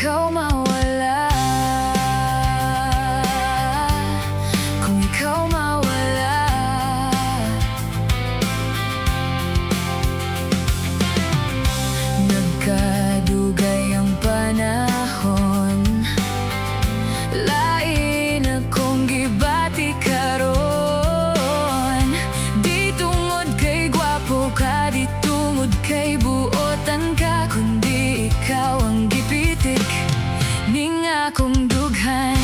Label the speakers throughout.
Speaker 1: ikaw mawala, kung ikaw mawala. Nagkadugay ang panahon, lain akong gibati karon. Di tungod kay gwapo ka, di tungod kay buotan ka, kundi ikaw ang gipitik ning akong dughan.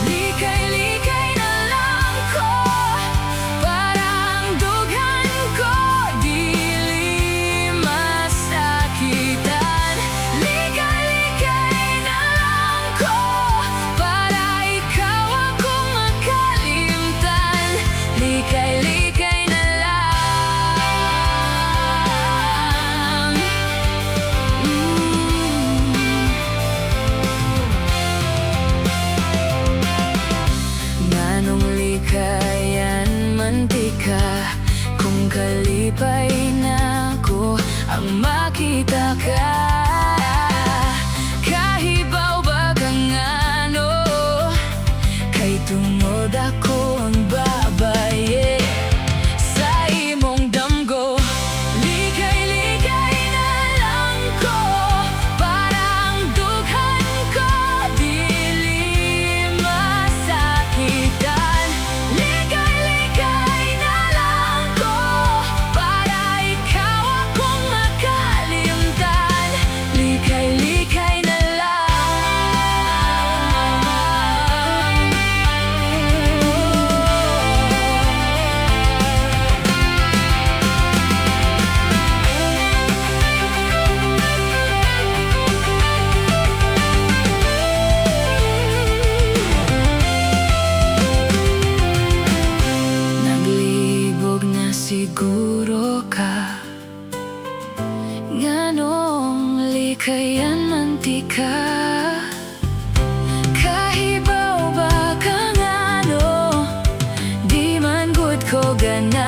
Speaker 1: Likay-likay na lang ko, parang dughan ko dili masakitan. Likay-likay na lang ko, para ikaw akong makalimtan. Likay-likay na lang. Nganong likayan mantika, kung kalipay na ko ang makita ka. Kahibaw ba kang ano, kay tungod ako ang babaye sa imong damgo. Likay-likay na lang ko, parang dughan ko dili masakitan. Likay-likay na lang ko, para ikaw akong makalimtan. Likay-likay na lang. Naglibog na siguro ka, nganong likayan mantika. Kahibaw ba kang ano, di man gud ko gana.